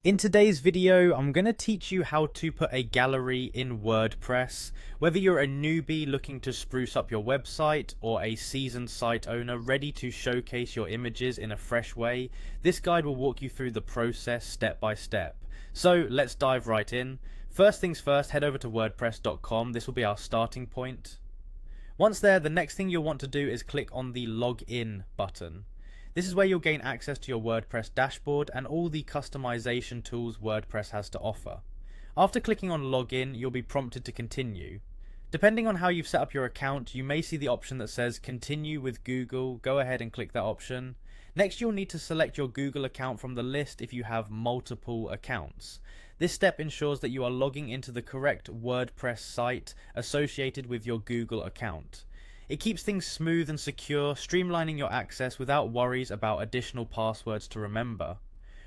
In today's video, I'm going to teach you how to put a gallery in WordPress. Whether you're a newbie looking to spruce up your website or a seasoned site owner ready to showcase your images in a fresh way, this guide will walk you through the process step by step. So let's dive right in. First things first, head over to wordpress.com. This will be our starting point. Once there, the next thing you'll want to do is click on the login button. This is where you'll gain access to your WordPress dashboard and all the customization tools WordPress has to offer. After clicking on login, you'll be prompted to continue. Depending on how you've set up your account, you may see the option that says continue with Google. Go ahead and click that option. Next, you'll need to select your Google account from the list if you have multiple accounts. This step ensures that you are logging into the correct WordPress site associated with your Google account. It keeps things smooth and secure, streamlining your access without worries about additional passwords to remember.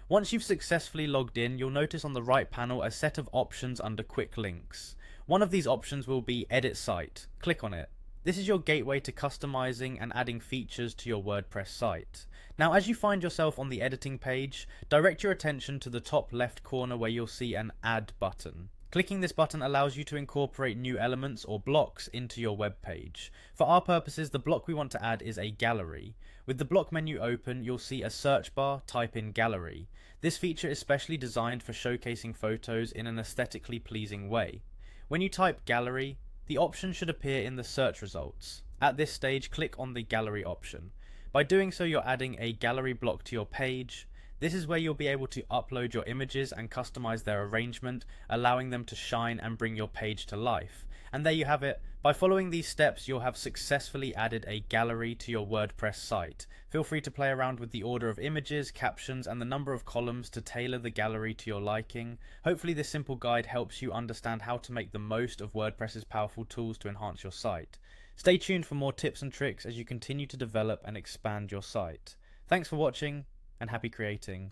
Once you've successfully logged in, you'll notice on the right panel a set of options under Quick Links. One of these options will be Edit Site. Click on it. This is your gateway to customizing and adding features to your WordPress site. Now, as you find yourself on the editing page, direct your attention to the top left corner where you'll see an Add button. Clicking this button allows you to incorporate new elements or blocks into your web page. For our purposes, the block we want to add is a gallery. With the block menu open, you'll see a search bar, type in gallery. This feature is specially designed for showcasing photos in an aesthetically pleasing way. When you type gallery, the option should appear in the search results. At this stage, click on the gallery option. By doing so, you're adding a gallery block to your page. This is where you'll be able to upload your images and customize their arrangement, allowing them to shine and bring your page to life. And there you have it. By following these steps, you'll have successfully added a gallery to your WordPress site. Feel free to play around with the order of images, captions, and the number of columns to tailor the gallery to your liking. Hopefully this simple guide helps you understand how to make the most of WordPress's powerful tools to enhance your site. Stay tuned for more tips and tricks as you continue to develop and expand your site. Thanks for watching, and happy creating.